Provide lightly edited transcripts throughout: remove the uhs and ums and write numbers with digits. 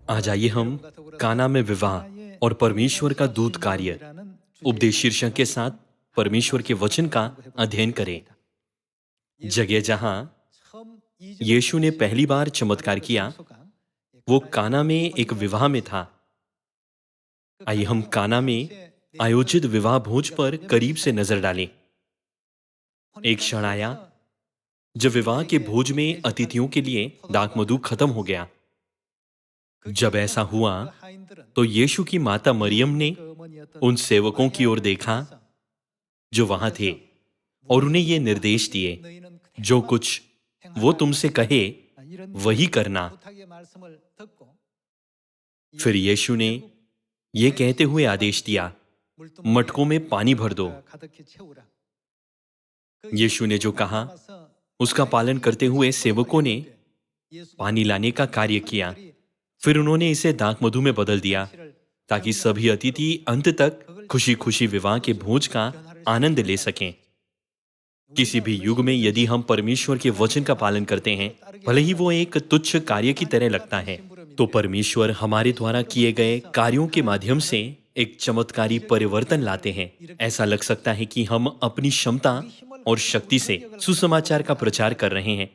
आज आइए हम काना में विवाह और परमेश्वर का दूत कार्य उपदेश शीर्षक के साथ परमेश्वर के वचन का अध्ययन करें। जगह जहां यीशु ने पहली बार चमत्कार किया वो काना में एक विवाह में था। आइए हम काना में आयोजित विवाह भोज पर करीब से नजर डालें। एक क्षण आया जब विवाह के भोज में अतिथियों के लिए दाखमधु खत्म हो गया। जब ऐसा हुआ तो यीशु की माता मरियम ने उन सेवकों की ओर देखा जो वहां थे और उन्हें ये निर्देश दिए, जो कुछ वो तुमसे कहे वही करना। फिर यीशु ने ये कहते हुए आदेश दिया, मटकों में पानी भर दो। यीशु ने जो कहा उसका पालन करते हुए सेवकों ने पानी लाने का कार्य किया। फिर उन्होंने इसे दाखमधु में बदल दिया ताकि सभी अतिथि अंत तक खुशी खुशी विवाह के भोज का आनंद ले सकें। किसी भी युग में यदि हम परमेश्वर के वचन का पालन करते हैं, भले ही वो एक तुच्छ कार्य की तरह लगता है, तो परमेश्वर हमारे द्वारा किए गए कार्यों के माध्यम से एक चमत्कारी परिवर्तन लाते हैं। ऐसा लग सकता है कि हम अपनी क्षमता और शक्ति से सुसमाचार का प्रचार कर रहे हैं,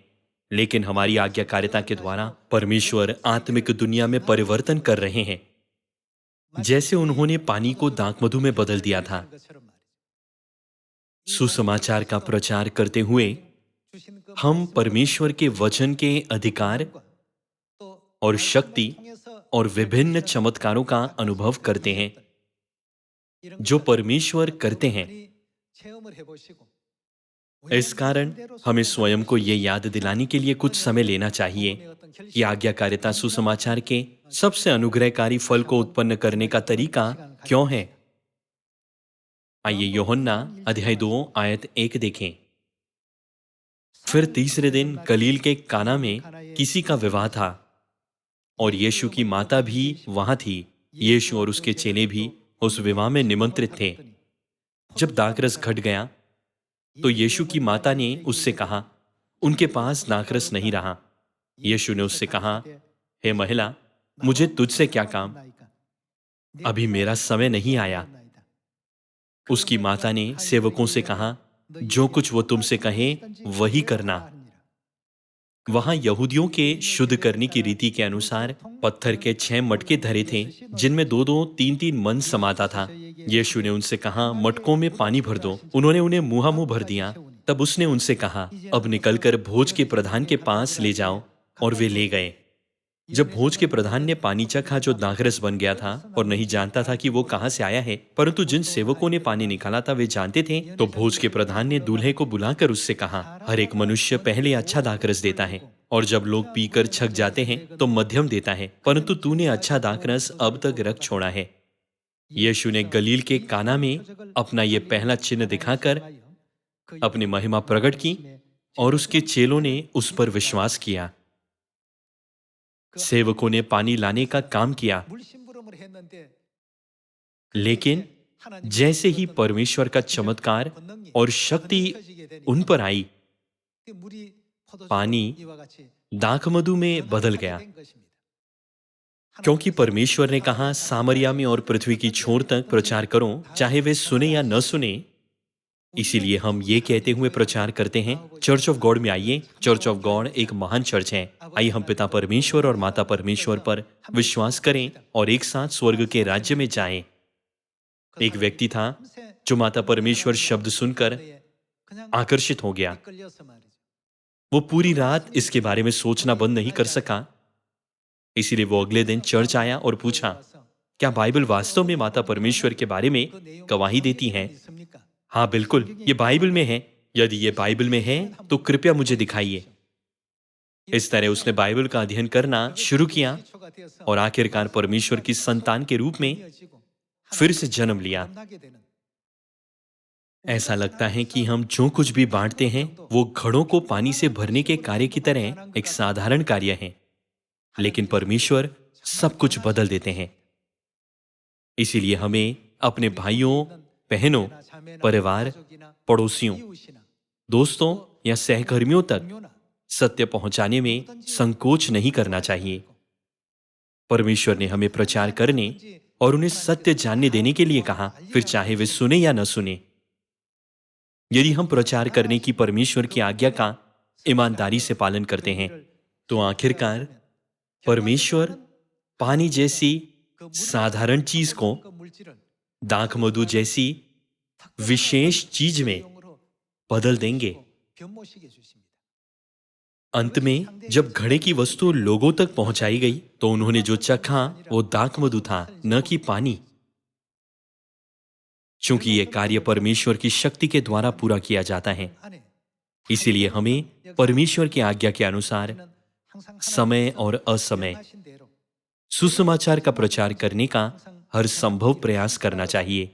लेकिन हमारी आज्ञाकारिता के द्वारा परमेश्वर आत्मिक दुनिया में परिवर्तन कर रहे हैं, जैसे उन्होंने पानी को दाखमधु में बदल दिया था। सुसमाचार का प्रचार करते हुए हम परमेश्वर के वचन के अधिकार और शक्ति और विभिन्न चमत्कारों का अनुभव करते हैं जो परमेश्वर करते हैं। इस कारण हमें स्वयं को यह याद दिलाने के लिए कुछ समय लेना चाहिए कि आज्ञाकारिता सुसमाचार के सबसे अनुग्रहकारी फल को उत्पन्न करने का तरीका क्यों है। आइए यूहन्ना अध्याय 2 आयत 1 देखें। फिर तीसरे दिन गलील के काना में किसी का विवाह था और यीशु की माता भी वहां थी। यीशु और उसके चेले भी उस विवाह में निमंत्रित थे। जब दाखरस घट गया तो यीशु की माता ने उससे कहा, उनके पास दाखरस नहीं रहा। यीशु ने उससे कहा, हे महिला, मुझे तुझसे क्या काम, अभी मेरा समय नहीं आया। उसकी माता ने सेवकों से कहा, जो कुछ वो तुमसे कहे वही करना। वहां यहूदियों के शुद्ध करने की रीति के अनुसार पत्थर के 6 मटके धरे थे जिनमें 2-2, 3-3 मन समाता था। यीशु ने उनसे कहा, मटकों में पानी भर दो। उन्होंने उन्हें मुंहामुंह भर दिया। तब उसने उनसे कहा, अब निकलकर भोज के प्रधान के पास ले जाओ। और वे ले गए। जब भोज के प्रधान ने पानी चखा जो दाखरस बन गया था और नहीं जानता था कि वो कहां से आया है, परंतु जिन सेवकों ने पानी निकाला था वे जानते थे, तो भोज के प्रधान ने दूल्हे को बुलाकर उससे कहा, हर एक मनुष्य पहले अच्छा दाखरस देता है और जब लोग पीकर छक जाते हैं तो मध्यम देता है, परंतु तूने अच्छा दाखरस अब तक रख छोड़ा है। यीशु ने गलील के काना में अपना ये पहला चिन्ह दिखाकर अपनी महिमा प्रकट की और उसके चेलों ने उस पर विश्वास किया। सेवकों ने पानी लाने का काम किया, लेकिन जैसे ही परमेश्वर का चमत्कार और शक्ति उन पर आई, पानी दाखमधु में बदल गया। क्योंकि परमेश्वर ने कहा, सामरिया में और पृथ्वी की छोर तक प्रचार करो, चाहे वे सुने या न सुने। इसीलिए हम ये कहते हुए प्रचार करते हैं, चर्च ऑफ गॉड में आइए। चर्च ऑफ गॉड एक महान चर्च है। आइए हम पिता परमेश्वर और माता परमेश्वर पर विश्वास करें और एक साथ स्वर्ग के राज्य में जाएं। एक व्यक्ति था जो माता परमेश्वर शब्द सुनकर आकर्षित हो गया। वो पूरी रात इसके बारे में सोचना बंद नहीं कर सका। इसीलिए वो अगले दिन चर्च आया और पूछा, क्या बाइबल वास्तव में माता परमेश्वर के बारे में गवाही देती है? हाँ बिल्कुल, ये बाइबल में है। यदि ये बाइबल में है तो कृपया मुझे दिखाइए। इस तरह उसने बाइबल का अध्ययन करना शुरू किया और आखिरकार परमेश्वर की संतान के रूप में फिर से जन्म लिया। ऐसा लगता है कि हम जो कुछ भी बांटते हैं वो घड़ों को पानी से भरने के कार्य की तरह एक साधारण कार्य है, लेकिन परमेश्वर सब कुछ बदल देते हैं। इसीलिए हमें अपने भाइयों, बहनों, परिवार, पड़ोसियों, दोस्तों या सहकर्मियों तक सत्य पहुंचाने में संकोच नहीं करना चाहिए। परमेश्वर ने हमें प्रचार करने और उन्हें सत्य जानने देने के लिए कहा, फिर चाहे वे सुने या न सुने। यदि हम प्रचार करने की परमेश्वर की आज्ञा का ईमानदारी से पालन करते हैं, तो आखिरकार परमेश्वर पानी जैसी साधारण चीज को दाख मधु जैसी विशेष चीज में बदल देंगे। अंत में जब घड़े की वस्तु लोगों तक पहुंचाई गई तो उन्होंने जो चखा वो दाख मधु था, न कि पानी। चूंकि यह कार्य परमेश्वर की शक्ति के द्वारा पूरा किया जाता है, इसीलिए हमें परमेश्वर की आज्ञा के अनुसार समय और असमय सुसमाचार का प्रचार करने का हर संभव प्रयास करना चाहिए।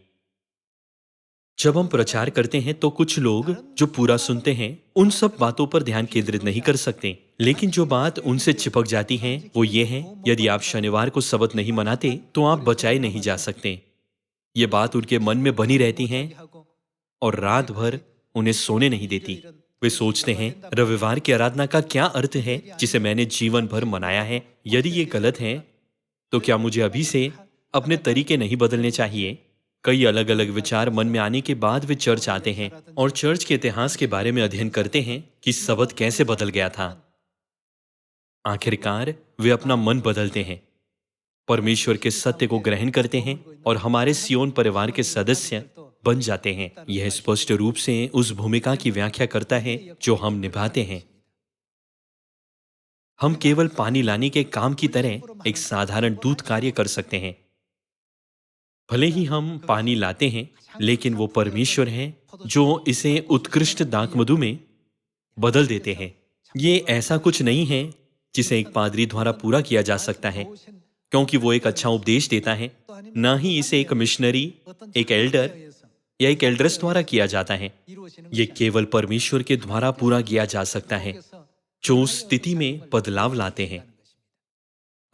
जब हम प्रचार करते हैं तो कुछ लोग जो पूरा सुनते हैं उन सब बातों पर ध्यान केंद्रित नहीं कर सकते, लेकिन जो बात उनसे चिपक जाती है वो ये है, यदि आप शनिवार को सबत नहीं मनाते तो आप बचाए नहीं जा सकते। ये बात उनके मन में बनी रहती है और रात भर उन्हें सोने नहीं देती। वे सोचते हैं रविवार की आराधना का क्या अर्थ है जिसे मैंने जीवन भर मनाया है। यदि ये गलत है तो क्या मुझे अभी से अपने तरीके नहीं बदलने चाहिए? कई अलग अलग विचार मन में आने के बाद वे चर्च आते हैं और चर्च के इतिहास के बारे में अध्ययन करते हैं कि सबत कैसे बदल गया था। आखिरकार वे अपना मन बदलते हैं, परमेश्वर के सत्य को ग्रहण करते हैं और हमारे सियोन परिवार के सदस्य बन जाते हैं। यह स्पष्ट रूप से उस भूमिका की व्याख्या करता है जो हम निभाते हैं। हम केवल पानी लाने के काम की तरह एक साधारण दूत कार्य कर सकते हैं। भले ही हम पानी लाते हैं, लेकिन वो परमेश्वर हैं जो इसे उत्कृष्ट दाखमधु में बदल देते हैं। ये ऐसा कुछ नहीं है जिसे एक पादरी द्वारा पूरा किया जा सकता है, क्योंकि वो एक अच्छा उपदेश देता है। ना ही इसे एक मिशनरी, एक एल्डर या एक एल्ड्रेस द्वारा किया जाता है। ये केवल परमेश्वर के द्वारा पूरा किया जा सकता है जो उस स्थिति में बदलाव लाते हैं।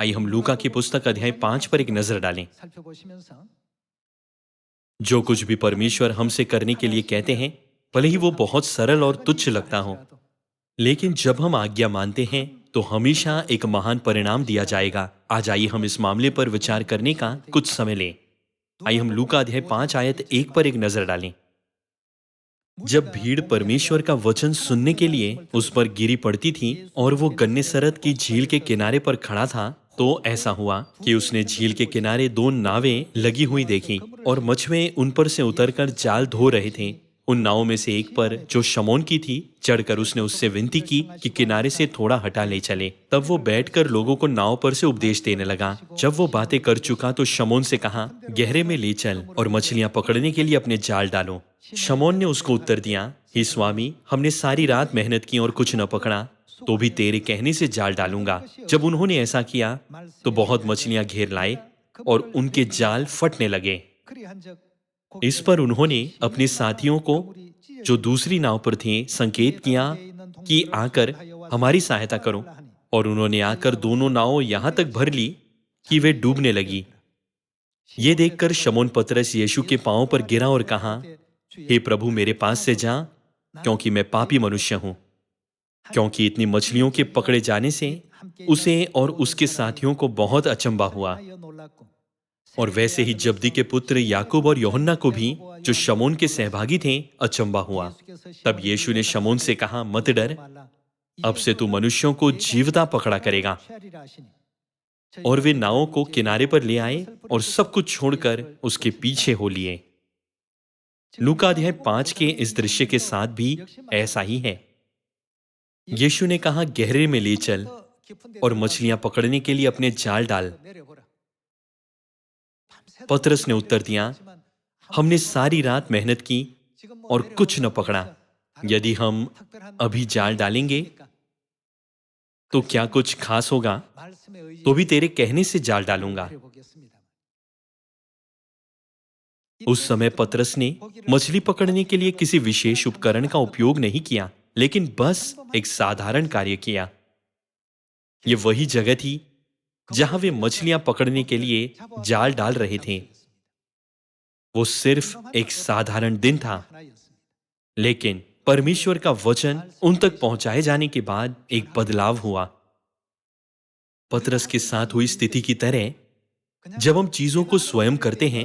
आइए हम लूका की पुस्तक अध्याय 5 पर एक नजर डालें। जो कुछ भी परमेश्वर हमसे करने के लिए कहते हैं, भले ही वो बहुत सरल और तुच्छ लगता हो, लेकिन जब हम आज्ञा मानते हैं तो हमेशा एक महान परिणाम दिया जाएगा। आज आइए हम इस मामले पर विचार करने का कुछ समय लें। आइए हम लूका अध्याय 5 आयत 1 पर एक नजर डालें। जब भीड़ परमेश्वर का वचन सुनने के लिए उस पर गिरी पड़ती थी और वो गन्नेसरत की झील के किनारे पर खड़ा था, तो ऐसा हुआ कि उसने झील के किनारे 2 नावें लगी हुई देखी और मछुए उन पर से उतरकर जाल धो रहे थे। उन नावों में से एक पर, जो शमौन की थी, चढ़कर उसने उससे विनती की कि किनारे से थोड़ा हटा ले चले। तब वो बैठकर लोगों को नाव पर से उपदेश देने लगा। जब वो बातें कर चुका तो शमौन से कहा, गहरे में ले चल और मछलियां पकड़ने के लिए अपने जाल डालो। शमौन ने उसको उत्तर दिया, हे स्वामी, हमने सारी रात मेहनत की और कुछ न पकड़ा, तो भी तेरे कहने से जाल डालूंगा। जब उन्होंने ऐसा किया तो बहुत मछलियां घेर लाए और उनके जाल फटने लगे। इस पर उन्होंने अपने साथियों को, जो दूसरी नाव पर थे, संकेत किया कि आकर हमारी सहायता करो, और उन्होंने आकर दोनों नावों यहां तक भर ली कि वे डूबने लगी। ये देखकर शमौन पतरस यीशु के पांवों पर गिरा और कहा, हे प्रभु, मेरे पास से जा, क्योंकि मैं पापी मनुष्य हूं। क्योंकि इतनी मछलियों के पकड़े जाने से उसे और उसके साथियों को बहुत अचंभा हुआ। और वैसे ही जब्दी के पुत्र याकूब और यूहन्ना को भी, जो शमौन के सहभागी थे, अचंभा हुआ। तब यीशु ने शमौन से कहा, मत डर, अब से तू मनुष्यों को जीवता पकड़ा करेगा। और वे नावों को किनारे पर ले आए और सब कुछ छोड़कर उसके पीछे हो लिए। लूका अध्याय 5 के इस दृश्य के साथ भी ऐसा ही है। यीशु ने कहा, गहरे में ले चल और मछलियां पकड़ने के लिए अपने जाल डाल। पतरस ने उत्तर दिया, हमने सारी रात मेहनत की और कुछ न पकड़ा। यदि हम अभी जाल डालेंगे तो क्या कुछ खास होगा? तो भी तेरे कहने से जाल डालूंगा। उस समय पतरस ने मछली पकड़ने के लिए किसी विशेष उपकरण का उपयोग नहीं किया, लेकिन बस एक साधारण कार्य किया। यह वही जगह थी जहां वे मछलियां पकड़ने के लिए जाल डाल रहे थे। वो सिर्फ एक साधारण दिन था, लेकिन परमेश्वर का वचन उन तक पहुंचाए जाने के बाद एक बदलाव हुआ। पतरस के साथ हुई स्थिति की तरह जब हम चीजों को स्वयं करते हैं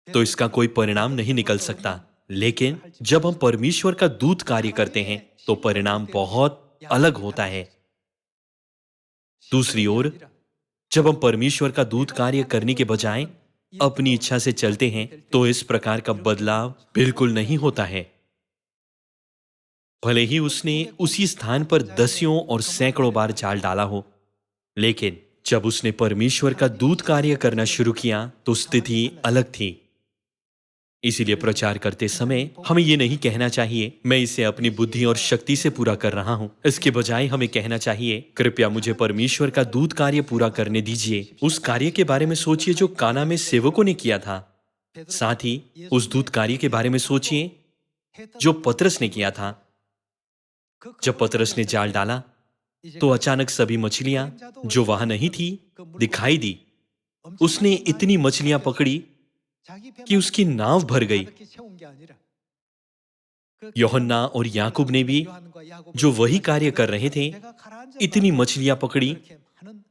तो इसका कोई परिणाम नहीं निकल सकता, लेकिन जब हम परमेश्वर का दूत कार्य करते हैं तो परिणाम बहुत अलग होता है। दूसरी ओर, जब हम परमेश्वर का दूत कार्य करने के बजाय अपनी इच्छा से चलते हैं तो इस प्रकार का बदलाव बिल्कुल नहीं होता है। भले ही उसने उसी स्थान पर दसियों और सैकड़ों बार जाल डाला हो, लेकिन जब उसने परमेश्वर का दूत कार्य करना शुरू किया तो स्थिति अलग थी। इसीलिए प्रचार करते समय हमें यह नहीं कहना चाहिए मैं इसे अपनी बुद्धि और शक्ति से पूरा कर रहा हूं। इसके बजाय हमें कहना चाहिए कृपया मुझे परमेश्वर का दूत कार्य पूरा करने दीजिए। उस कार्य के बारे में सोचिए जो काना में सेवकों ने किया था। साथ ही उस दूत कार्य के बारे में सोचिए जो पतरस ने किया था। जब पतरस ने जाल डाला तो अचानक सभी मछलियां जो वहां नहीं थी दिखाई दी। उसने इतनी मछलियां पकड़ी कि उसकी नाव भर गई। यूहन्ना और याकूब ने भी जो वही कार्य कर रहे थे इतनी मछलियां पकड़ी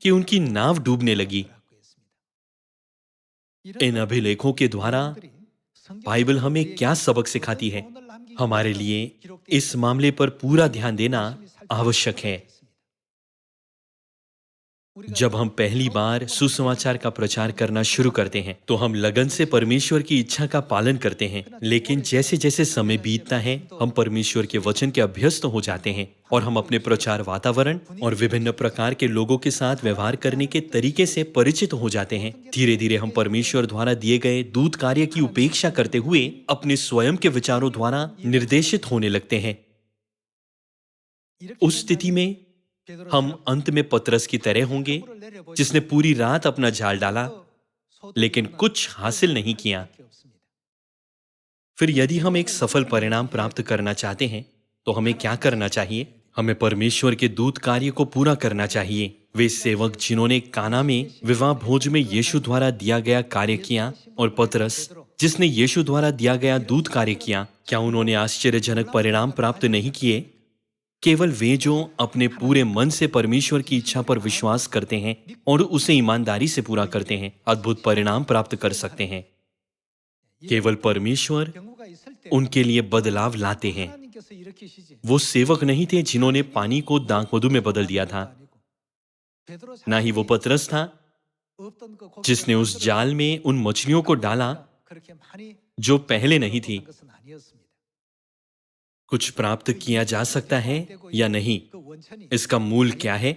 कि उनकी नाव डूबने लगी। इन अभिलेखों के द्वारा बाइबल हमें क्या सबक सिखाती है? हमारे लिए इस मामले पर पूरा ध्यान देना आवश्यक है। जब हम पहली बार सुसमाचार का प्रचार करना शुरू करते हैं तो हम लगन से परमेश्वर की इच्छा का पालन करते हैं, लेकिन जैसे जैसे समय बीतता है हम परमेश्वर के वचन के अभ्यस्त हो जाते हैं और हम अपने प्रचार वातावरण और विभिन्न प्रकार के लोगों के साथ व्यवहार करने के तरीके से परिचित हो जाते हैं। धीरे धीरे हम परमेश्वर द्वारा दिए गए दूत कार्य की उपेक्षा करते हुए अपने स्वयं के विचारों द्वारा निर्देशित होने लगते हैं। उस स्थिति में हम अंत में पतरस की तरह होंगे जिसने पूरी रात अपना जाल डाला लेकिन कुछ हासिल नहीं किया। फिर यदि हम एक सफल परिणाम प्राप्त करना चाहते हैं तो हमें क्या करना चाहिए? हमें परमेश्वर के दूत कार्य को पूरा करना चाहिए। वे सेवक जिन्होंने काना में विवाह भोज में यीशु द्वारा दिया गया कार्य किया और पतरस जिसने यीशु द्वारा दिया गया दूत कार्य किया, क्या उन्होंने आश्चर्यजनक परिणाम प्राप्त नहीं किए? केवल वे जो अपने पूरे मन से परमेश्वर की इच्छा पर विश्वास करते हैं और उसे ईमानदारी से पूरा करते हैं अद्भुत परिणाम प्राप्त कर सकते हैं। केवल परमेश्वर उनके लिए बदलाव लाते हैं। वो सेवक नहीं थे जिन्होंने पानी को दाखमधु में बदल दिया था, ना ही वो पतरस था जिसने उस जाल में उन मछलियों को डाला जो पहले नहीं थी। कुछ प्राप्त किया जा सकता है या नहीं, इसका मूल क्या है?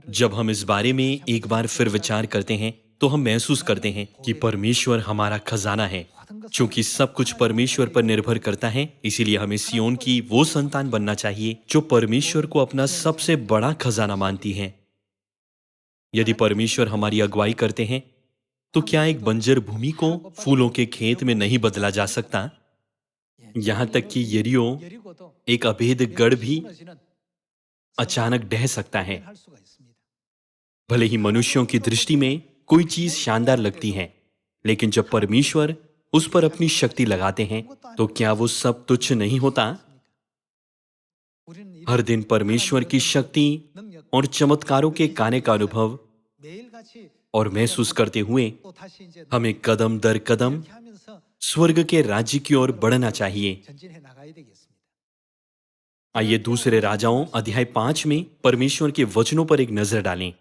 जब हम इस बारे में एक बार फिर विचार करते हैं तो हम महसूस करते हैं कि परमेश्वर हमारा खजाना है। चूंकि सब कुछ परमेश्वर पर निर्भर करता है, इसीलिए हमें सियोन की वो संतान बनना चाहिए जो परमेश्वर को अपना सबसे बड़ा खजाना मानती है। यदि परमेश्वर हमारी अगुवाई करते हैं तो क्या एक बंजर भूमि को फूलों के खेत में नहीं बदला जा सकता? यहां तक कि यरीहो एक अभेद गढ़ भी अचानक ढह सकता है। भले ही मनुष्यों की दृष्टि में कोई चीज शानदार लगती है, लेकिन जब परमेश्वर उस पर अपनी शक्ति लगाते हैं तो क्या वो सब तुच्छ नहीं होता? हर दिन परमेश्वर की शक्ति और चमत्कारों के गाने का अनुभव और महसूस करते हुए हमें कदम दर कदम स्वर्ग के राज्य की ओर बढ़ना चाहिए। आइए दूसरे राजाओं अध्याय 5 में परमेश्वर के वचनों पर एक नजर डालें।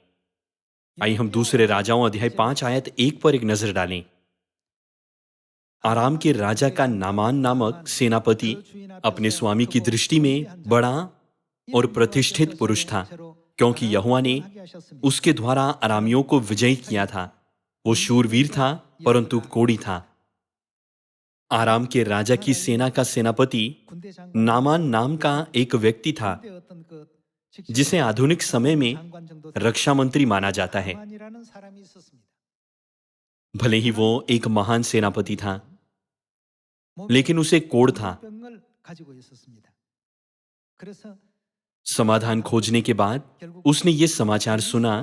आइए हम दूसरे राजाओं अध्याय 5 आयत 1 पर एक नजर डालें। आराम के राजा का नामान नामक सेनापति अपने स्वामी की दृष्टि में बड़ा और प्रतिष्ठित पुरुष था, क्योंकि यहोवा ने उसके द्वारा अरामियों को विजयी किया था। वो शूरवीर था परंतु कोढ़ी था। आराम के राजा की सेना का सेनापति नामान नाम का एक व्यक्ति था जिसे आधुनिक समय में रक्षा मंत्री माना जाता है। भले ही वो एक महान सेनापति था, लेकिन उसे कोढ़ था। समाधान खोजने के बाद उसने ये समाचार सुना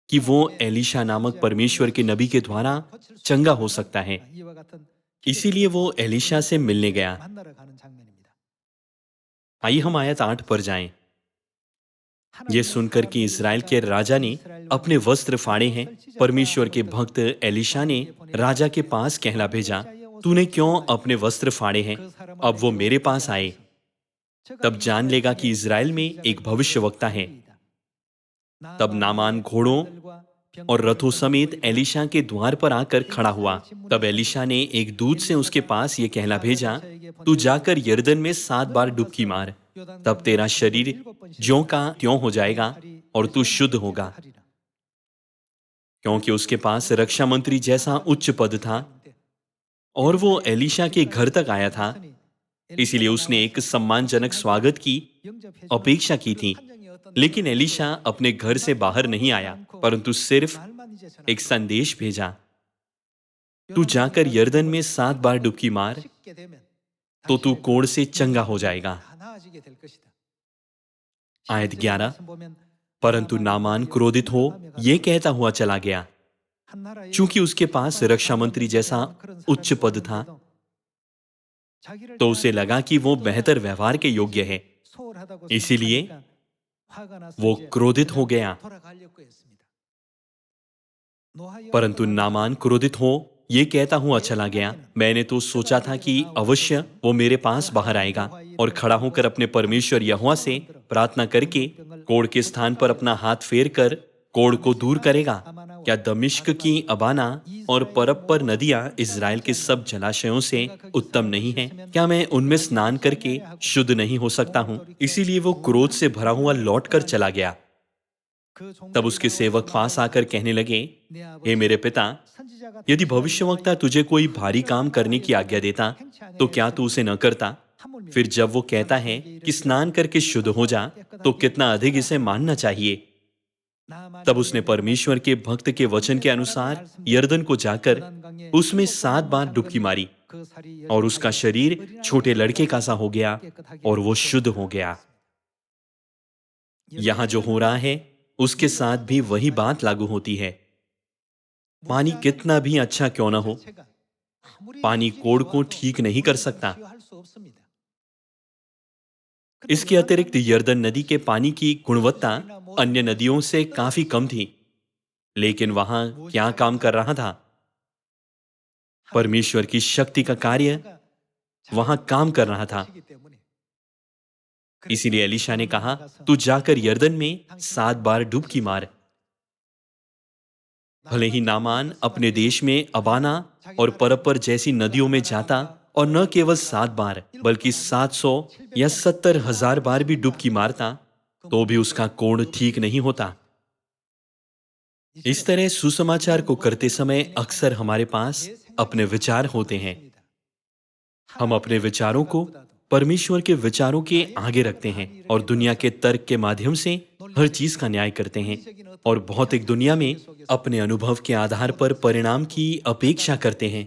कि वो एलीशा नामक परमेश्वर के नबी के द्वारा चंगा हो सकता है। इसीलिए वो एलीशा से मिलने गया। आइए हम आयत 8 पर जाएं। ये सुनकर कि इज़राइल के राजा ने अपने वस्त्र फाड़े हैं, परमेश्वर के भक्त एलीशा ने राजा के पास कहला भेजा, तूने क्यों अपने वस्त्र फाड़े हैं? अब वो मेरे पास आए, तब जान लेगा कि इज़राइल में एक भविष्यवक्ता है। तब नामान घोड़ों और रथों समेत एलीशा के द्वार पर आकर खड़ा हुआ। तब एलीशा ने एक दूत से उसके पास ये कहला भेजा, तू जाकर यरदन में 7 बार डुबकी मार, तब तेरा शरीर ज्यों का त्यों हो जाएगा और तू शुद्ध होगा। क्योंकि उसके पास रक्षा मंत्री जैसा उच्च पद था और वो एलीशा के घर तक आया था, इसीलिए उसने एक सम्मानजनक स्वागत की अपेक्षा की थी। लेकिन एलीशा अपने घर से बाहर नहीं आया, परंतु सिर्फ एक संदेश भेजा, तू जाकर यरदन में 7 बार डुबकी मार, तो तू कोढ़ से चंगा हो जाएगा। आयत 11, परंतु नामान क्रोधित हो ये कहता हुआ चला गया। चूंकि उसके पास रक्षा मंत्री जैसा उच्च पद था, तो उसे लगा कि वो बेहतर व्यवहार के योग्य है, इसीलिए वो क्रोधित हो गया। परंतु नामान क्रोधित हो ये कहता हुआ चला गया, मैंने तो सोचा था कि अवश्य वो मेरे पास बाहर आएगा और खड़ा होकर अपने परमेश्वर यहोवा से प्रार्थना करके कोढ़ के स्थान पर अपना हाथ फेर कर कोढ़ को दूर करेगा। क्या दमिश्क की अबाना और परप्पर नदियां इज़राइल के सब जलाशयों से उत्तम नहीं है? क्या मैं उनमें स्नान करके शुद्ध नहीं हो सकता हूं? इसीलिए वो क्रोध से भरा हुआ लौटकर चला गया। तब उसके सेवक पास आकर कहने लगे, हे मेरे पिता, यदि भविष्यवक्ता तुझे कोई भारी काम करने की आज्ञा देता, तो क्या तू उसे न करता? फिर जब वो कहता है कि स्नान करके शुद्ध हो जा, तो कितना अधिक इसे मानना चाहिए। तब उसने परमेश्वर के भक्त के वचन के अनुसार यरदन को जाकर उसमें 7 बार डुबकी मारी और उसका शरीर छोटे लड़के का सा हो गया और वो शुद्ध हो गया। यहां जो हो रहा है उसके साथ भी वही बात लागू होती है। पानी कितना भी अच्छा क्यों ना हो, पानी कोढ़ को ठीक नहीं कर सकता। इसके अतिरिक्त यरदन नदी के पानी की गुणवत्ता अन्य नदियों से काफी कम थी, लेकिन वहां क्या काम कर रहा था? परमेश्वर की शक्ति का कार्य वहां काम कर रहा था। इसीलिए एलीशा ने कहा, तू जाकर यरदन में 7 बार डुबकी मार। भले ही नामान अपने देश में अबाना और परपर जैसी नदियों में जाता और न केवल 7 बार बल्कि 700 या 70,000 बार भी डुबकी मारता, तो भी उसका कोढ़ ठीक नहीं होता। इस तरह सुसमाचार को करते समय अक्सर हमारे पास अपने विचार होते हैं। हम अपने विचारों को परमेश्वर के विचारों के आगे रखते हैं और दुनिया के तर्क के माध्यम से हर चीज का न्याय करते हैं और भौतिक दुनिया में अपने अनुभव के आधार पर परिणाम की अपेक्षा करते हैं।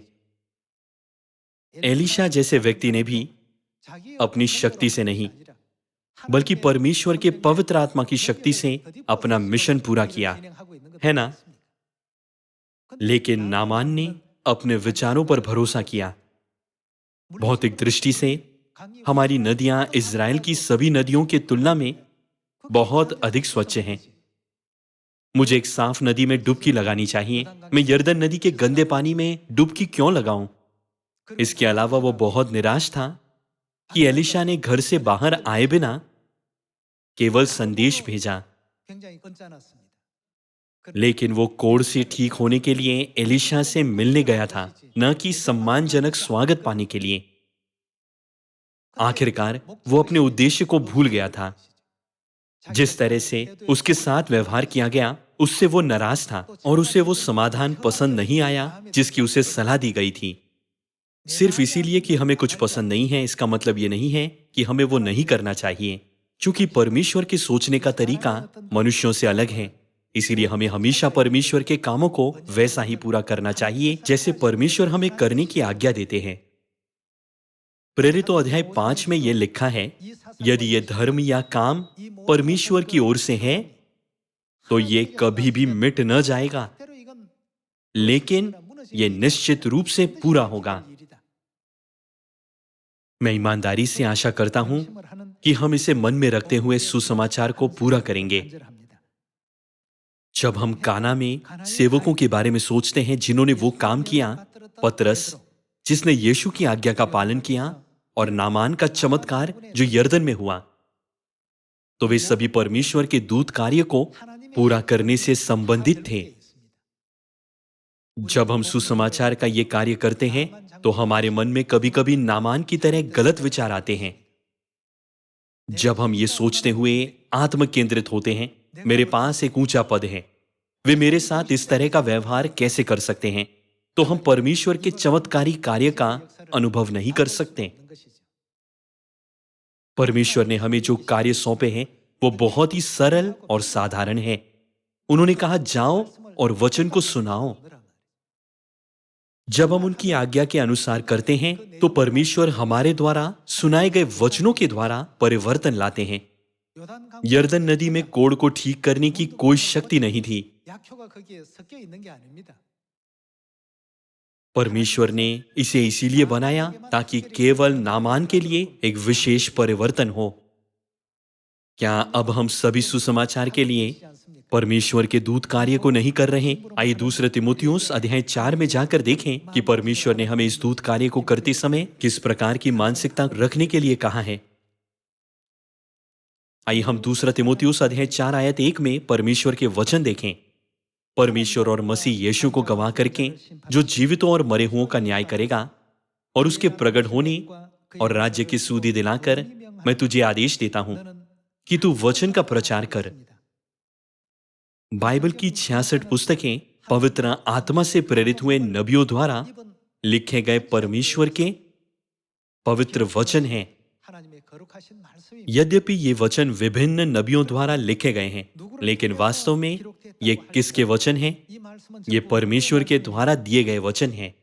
एलीशा जैसे व्यक्ति ने भी अपनी शक्ति से नहीं बल्कि परमेश्वर के पवित्र आत्मा की शक्ति से अपना मिशन पूरा किया है ना? लेकिन नामान ने अपने विचारों पर भरोसा किया। भौतिक दृष्टि से हमारी नदियां इज़राइल की सभी नदियों की तुलना में बहुत अधिक स्वच्छ हैं। मुझे एक साफ नदी में डुबकी लगानी चाहिए, मैं यरदन नदी के गंदे पानी में डुबकी क्यों लगाऊं? इसके अलावा वो बहुत निराश था कि एलीशा ने घर से बाहर आए बिना केवल संदेश भेजा, लेकिन वो कोढ़ से ठीक होने के लिए एलीशा से मिलने गया था, न कि सम्मानजनक स्वागत पाने के लिए। आखिरकार वो अपने उद्देश्य को भूल गया था। जिस तरह से उसके साथ व्यवहार किया गया उससे वो नाराज था और उसे वो समाधान पसंद नहीं आया जिसकी उसे सलाह दी गई थी। सिर्फ इसीलिए कि हमें कुछ पसंद नहीं है इसका मतलब ये नहीं है कि हमें वो नहीं करना चाहिए। क्योंकि परमेश्वर के सोचने का तरीका मनुष्यों से अलग है, इसीलिए हमें हमेशा परमेश्वर के कामों को वैसा ही पूरा करना चाहिए जैसे परमेश्वर हमें करने की आज्ञा देते हैं। प्रेरितों अध्याय 5 में यह लिखा है, यदि ये धर्म या काम परमेश्वर की ओर से है तो ये कभी भी मिट न जाएगा, लेकिन ये निश्चित रूप से पूरा होगा। मैं ईमानदारी से आशा करता हूं कि हम इसे मन में रखते हुए सुसमाचार को पूरा करेंगे। जब हम काना में सेवकों के बारे में सोचते हैं जिन्होंने वो काम किया, पतरस जिसने यीशु की आज्ञा का पालन किया, और नामान का चमत्कार जो यर्दन में हुआ, तो वे सभी परमेश्वर के दूत कार्य को पूरा करने से संबंधित थे। जब हम सुसमाचार का ये कार्य करते हैं तो हमारे मन में कभी कभी नामान की तरह गलत विचार आते हैं। जब हम ये सोचते हुए आत्म केंद्रित होते हैं, मेरे पास एक ऊंचा पद है, वे मेरे साथ इस तरह का व्यवहार कैसे कर सकते हैं, तो हम परमेश्वर के चमत्कारी कार्य का अनुभव नहीं कर सकते। परमेश्वर ने हमें जो कार्य सौंपे हैं वो बहुत ही सरल और साधारण है। उन्होंने कहा, जाओ और वचन को सुनाओ। जब हम उनकी आज्ञा के अनुसार करते हैं तो परमेश्वर हमारे द्वारा सुनाए गए वचनों के द्वारा परिवर्तन लाते हैं। यर्दन नदी में कोढ़ को ठीक करने की कोई शक्ति नहीं थी। परमेश्वर ने इसे इसीलिए बनाया ताकि केवल नामान के लिए एक विशेष परिवर्तन हो। क्या अब हम सभी सुसमाचार के लिए परमेश्वर के दूत कार्य को नहीं कर रहे? आइए दूसरे तीमुथियुस अध्याय 4 में जाकर देखें कि परमेश्वर ने हमें इस दूत कार्य को करते समय किस प्रकार की मानसिकता रखने के लिए कहा है। आइए हम दूसरा तीमुथियुस अध्याय 4 आयत 1 में परमेश्वर के वचन देखें। परमेश्वर और मसीह यीशु को गवाह करके जो जीवितों और मरे हुओं का न्याय करेगा और उसके प्रकट होने और राज्य की सुधि दिलाकर, मैं तुझे आदेश देता हूं कि तू वचन का प्रचार कर। बाइबल की 66 पुस्तकें पवित्र आत्मा से प्रेरित हुए नबियों द्वारा लिखे गए परमेश्वर के पवित्र वचन हैं। यद्यपि ये वचन विभिन्न नबियों द्वारा लिखे गए हैं, लेकिन वास्तव में ये किसके वचन हैं? ये परमेश्वर के द्वारा दिए गए वचन हैं।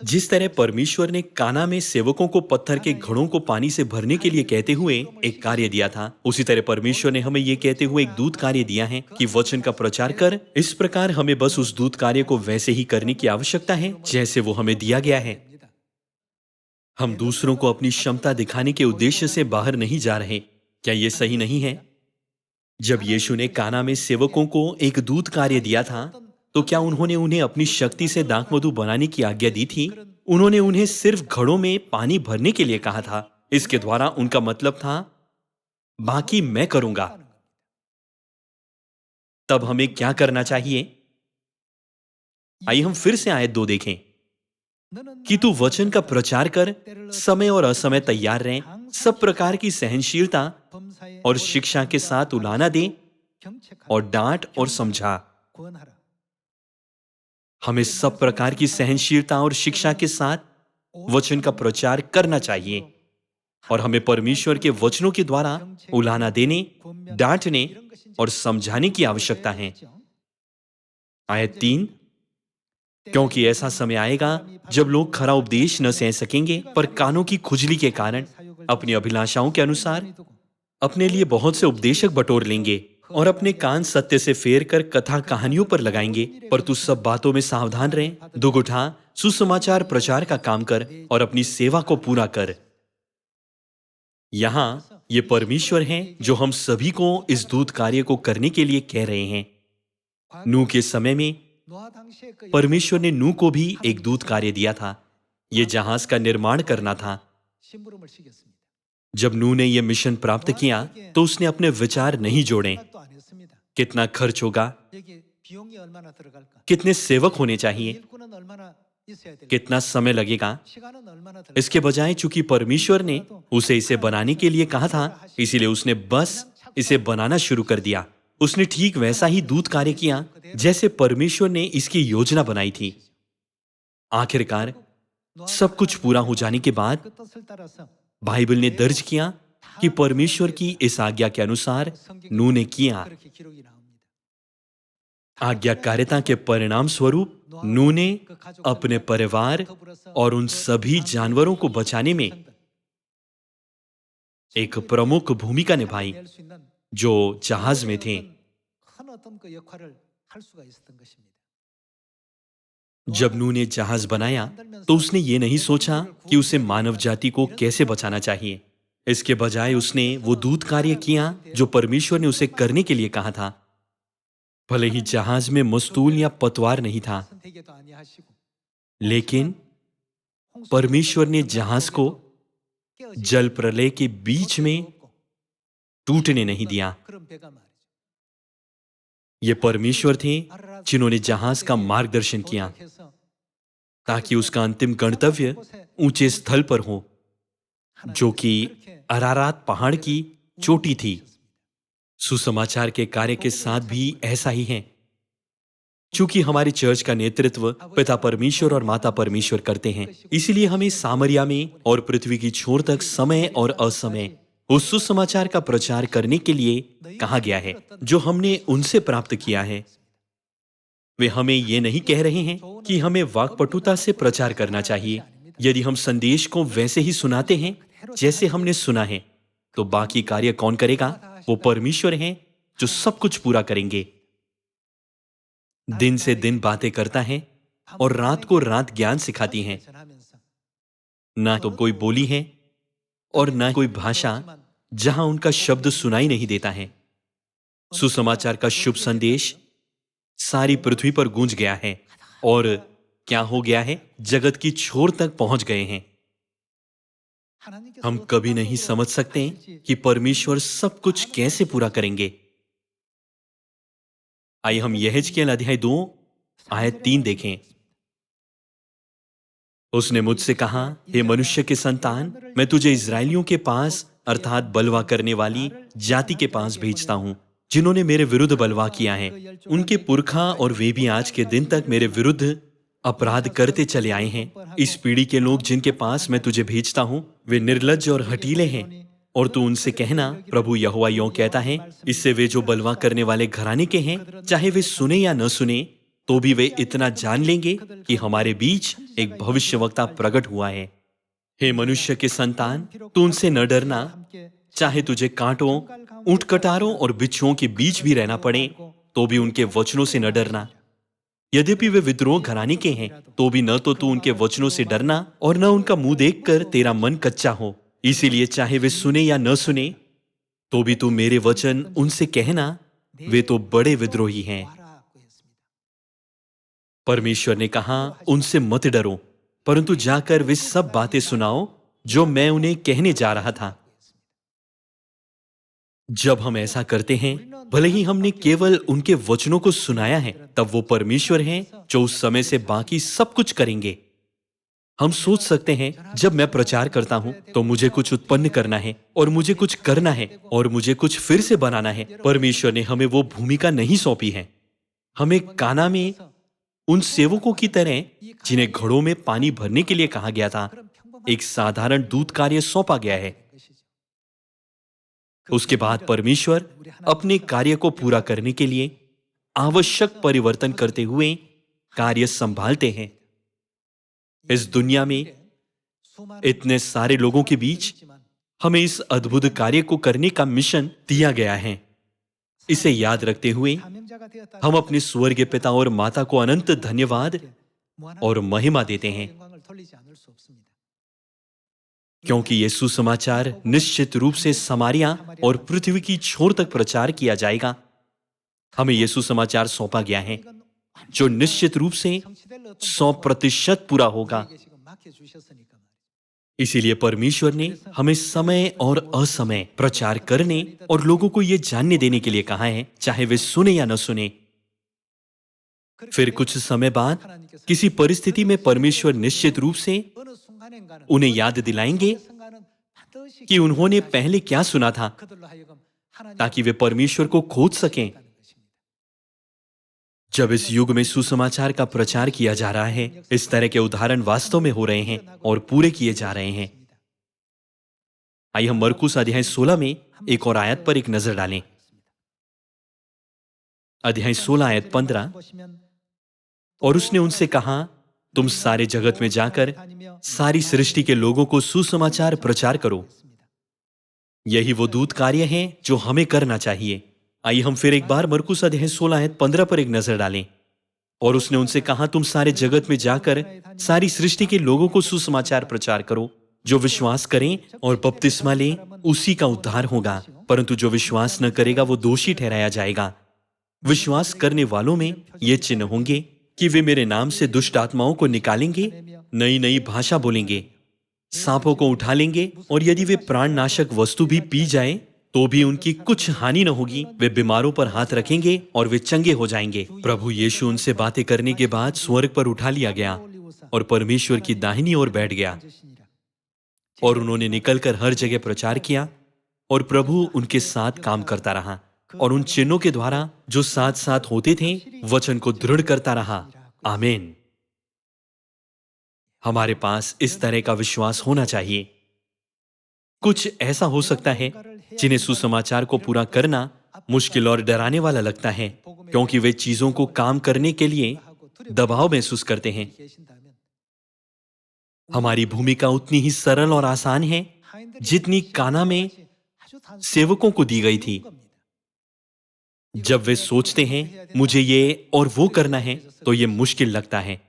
जिस तरह परमेश्वर ने काना में सेवकों को पत्थर के घड़ों को पानी से भरने के लिए कहते हुए एक कार्य दिया था, उसी तरह परमेश्वर ने हमें यह कहते हुए एक दूत कार्य दिया है कि वचन का प्रचार कर। इस प्रकार हमें बस उस दूत कार्य को वैसे ही करने की आवश्यकता है जैसे वो हमें दिया गया है। हम दूसरों को अपनी क्षमता दिखाने के उद्देश्य से बाहर नहीं जा रहे। क्या यह सही नहीं है? जब यीशु ने काना में सेवकों को एक दूत कार्य दिया था तो क्या उन्होंने उन्हें अपनी शक्ति से दाखमधु बनाने की आज्ञा दी थी? उन्होंने उन्हें सिर्फ घड़ों में पानी भरने के लिए कहा था। इसके द्वारा उनका मतलब था, बाकी मैं करूंगा। तब हमें क्या करना चाहिए? आइए हम फिर से आयत 2 देखें कि तू वचन का प्रचार कर, समय और असमय तैयार रहें, सब प्रकार की सहनशीलता और शिक्षा के साथ उलाहना दे और डांट और समझा। हमें सब प्रकार की सहनशीलता और शिक्षा के साथ वचन का प्रचार करना चाहिए और हमें परमेश्वर के वचनों के द्वारा उलाहना देने, डांटने और समझाने की आवश्यकता है। आयत 3, क्योंकि ऐसा समय आएगा जब लोग खरा उपदेश न सह सकेंगे, पर कानों की खुजली के कारण अपनी अभिलाषाओं के अनुसार अपने लिए बहुत से उपदेशक बटोर लेंगे और अपने कान सत्य से फेर कर कथा कहानियों पर लगाएंगे। पर तू सब बातों में सावधान रहे, दुख उठा, सुसमाचार प्रचार का काम कर और अपनी सेवा को पूरा कर। यहां ये परमेश्वर हैं जो हम सभी को इस दूत कार्य को करने के लिए कह रहे हैं। नूह के समय में परमेश्वर ने नूह को भी एक दूत कार्य दिया था। यह जहाज का निर्माण करना था। जब नूह ने यह मिशन प्राप्त किया तो उसने अपने विचार नहीं जोड़े। कितना खर्च होगा, कितने सेवक होने चाहिए, कितना समय लगेगा, इसके बजाय चूंकि परमेश्वर ने उसे इसे बनाने के लिए कहा था, इसीलिए उसने बस इसे बनाना शुरू कर दिया। उसने ठीक वैसा ही दूत कार्य किया जैसे परमेश्वर ने इसकी योजना बनाई थी। आखिरकार सब कुछ पूरा हो जाने के बाद बाइबल ने दर्ज किया कि परमेश्वर की इस आज्ञा के अनुसार नूह ने किया। आज्ञाकारिता के परिणाम स्वरूप नूह ने अपने परिवार और उन सभी जानवरों को बचाने में एक प्रमुख भूमिका निभाई जो जहाज में थे। जब नूह ने जहाज बनाया तो उसने ये नहीं सोचा कि उसे मानव जाति को कैसे बचाना चाहिए, इसके बजाय उसने वो दूत कार्य किया जो परमेश्वर ने उसे करने के लिए कहा था। भले ही जहाज में मस्तूल या पतवार नहीं था, लेकिन परमेश्वर ने जहाज को जल प्रलय के बीच में टूटने नहीं दिया। ये परमेश्वर थे जिन्होंने जहाज का मार्गदर्शन किया ताकि उसका अंतिम गंतव्य ऊंचे स्थल पर हो, जो कि अरारात पहाड़ की चोटी थी। सुसमाचार के कार्य के साथ भी ऐसा ही है। चूंकि हमारी चर्च का नेतृत्व पिता परमेश्वर और माता परमेश्वर करते हैं, इसलिए हमें सामरिया में और पृथ्वी की छोर तक समय और असमय उस सुसमाचार का प्रचार करने के लिए कहा गया है जो हमने उनसे प्राप्त किया है। वे हमें ये नहीं कह रहे हैं कि हमें वाक्पटुता से प्रचार करना चाहिए। यदि हम संदेश को वैसे ही सुनाते हैं जैसे हमने सुना है, तो बाकी कार्य कौन करेगा? वो परमेश्वर हैं जो सब कुछ पूरा करेंगे। दिन से दिन बातें करता है और रात को रात ज्ञान सिखाती हैं। ना तो कोई बोली है और ना कोई भाषा जहां उनका शब्द सुनाई नहीं देता है। सुसमाचार का शुभ संदेश सारी पृथ्वी पर गूंज गया है और क्या हो गया है? जगत की छोर तक पहुंच गए हैं। हम कभी नहीं समझ सकते कि परमेश्वर सब कुछ कैसे पूरा करेंगे। आइए हम यहेजकेल अध्याय 2 आयत 3 देखें। उसने मुझसे कहा, हे मनुष्य के संतान, मैं तुझे इस्राएलियों के पास अर्थात बलवा करने वाली जाति के पास भेजता हूं, जिन्होंने मेरे विरुद्ध बलवा किया है। उनके पुरखा और वे भी आज के दिन तक मेरे विरुद्ध अपराध करते चले आए हैं। इस पीढ़ी के लोग जिनके पास मैं तुझे भेजता हूं, वे निर्लज्ज और हठीले हैं। और तू उनसे कहना, प्रभु यहोवा यों कहता है, इससे वे जो बलवा करने वाले घराने के हैं, चाहे वे सुने या न सुने, तो भी वे इतना जान लेंगे कि हमारे बीच एक भविष्यवक्ता प्रकट हुआ है। हे मनुष्य के संतान, तू उनसे न डरना, चाहे तुझे कांटों, ऊंट-कटारों और बिच्छुओं के बीच भी रहना पड़े, तो भी उनके वचनों से न डरना। यद्यपि वे विद्रोह घराने के हैं, तो भी न तो तू उनके वचनों से डरना और न उनका मुंह देखकर तेरा मन कच्चा हो। इसीलिए चाहे वे सुने या न सुने, तो भी तू मेरे वचन उनसे कहना, वे तो बड़े विद्रोही हैं। परमेश्वर ने कहा, उनसे मत डरो, परंतु जाकर वे सब बातें सुनाओ जो मैं उन्हें कहने जा रहा था। जब हम ऐसा करते हैं, भले ही हमने केवल उनके वचनों को सुनाया है, तब वो परमेश्वर हैं जो उस समय से बाकी सब कुछ करेंगे। हम सोच सकते हैं, जब मैं प्रचार करता हूं तो मुझे कुछ उत्पन्न करना है और मुझे कुछ करना है और मुझे कुछ फिर से बनाना है। परमेश्वर ने हमें वो भूमिका नहीं सौंपी है। हमें काना में उन सेवकों की तरह, जिन्हें घड़ों में पानी भरने के लिए कहा गया था, एक साधारण दूत कार्य सौंपा गया है। उसके बाद परमेश्वर अपने कार्य को पूरा करने के लिए आवश्यक परिवर्तन करते हुए कार्य संभालते हैं। इस दुनिया में इतने सारे लोगों के बीच हमें इस अद्भुत कार्य को करने का मिशन दिया गया है। इसे याद रखते हुए हम अपने स्वर्गीय पिता और माता को अनंत धन्यवाद और महिमा देते हैं, क्योंकि ये सुसमाचार निश्चित रूप से समारिया और पृथ्वी की छोर तक प्रचार किया जाएगा। हमें ये सुसमाचार सौंपा गया है जो निश्चित रूप से 100% पूरा होगा। इसीलिए परमेश्वर ने हमें समय और असमय प्रचार करने और लोगों को यह जानने देने के लिए कहा है, चाहे वे सुने या न सुने। फिर कुछ समय बाद किसी परिस्थिति में परमेश्वर निश्चित रूप से उन्हें याद दिलाएंगे कि उन्होंने पहले क्या सुना था, ताकि वे परमेश्वर को खोज सकें। जब इस युग में सुसमाचार का प्रचार किया जा रहा है, इस तरह के उदाहरण वास्तव में हो रहे हैं और पूरे किए जा रहे हैं। आइए हम मरकुस अध्याय 16 में एक और आयत पर एक नजर डालें। अध्याय 16 आयत 15। और उसने उनसे कहा, तुम सारे जगत में जाकर सारी सृष्टि के लोगों को सुसमाचार प्रचार करो। यही वो दूत कार्य है जो हमें करना चाहिए। आइए हम फिर एक बार मरकुस अध्याय 16 आयत 15 पर एक नजर डालें। और उसने उनसे कहा, तुम सारे जगत में जाकर सारी सृष्टि के लोगों को सुसमाचार प्रचार करो। जो विश्वास करें और बपतिस्मा लें, उसी का उद्धार होगा, परंतु जो विश्वास न करेगा वो दोषी ठहराया जाएगा। विश्वास करने वालों में ये चिन्ह होंगे कि वे मेरे नाम से दुष्ट आत्माओं को निकालेंगे, नई नई भाषा बोलेंगे, सांपों को उठा लेंगे, और यदि वे प्राणनाशक वस्तु भी पी जाए तो भी उनकी कुछ हानि न होगी। वे बीमारों पर हाथ रखेंगे और वे चंगे हो जाएंगे। प्रभु यीशु उनसे बातें करने के बाद स्वर्ग पर उठा लिया गया और परमेश्वर की दाहिनी ओर बैठ गया, और उन्होंने निकलकर हर जगह प्रचार किया, और प्रभु उनके साथ काम करता रहा और उन चिन्हों के द्वारा जो साथ साथ होते थे वचन को दृढ़ करता रहा। आमीन। हमारे पास इस तरह का विश्वास होना चाहिए। कुछ ऐसा हो सकता है जिन्हें सुसमाचार को पूरा करना मुश्किल और डराने वाला लगता है, क्योंकि वे चीजों को काम करने के लिए दबाव महसूस करते हैं। हमारी भूमिका उतनी ही सरल और आसान है जितनी काना में सेवकों को दी गई थी। जब वे सोचते हैं मुझे ये और वो करना है तो ये मुश्किल लगता है,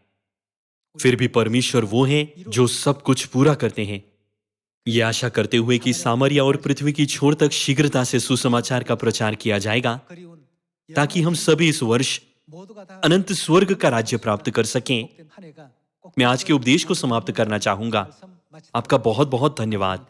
फिर भी परमेश्वर वो हैं जो सब कुछ पूरा करते हैं। ये आशा करते हुए कि सामरिया और पृथ्वी की छोर तक शीघ्रता से सुसमाचार का प्रचार किया जाएगा, ताकि हम सभी इस वर्ष अनंत स्वर्ग का राज्य प्राप्त कर सकें। मैं आज के उपदेश को समाप्त करना चाहूंगा। आपका बहुत बहुत धन्यवाद।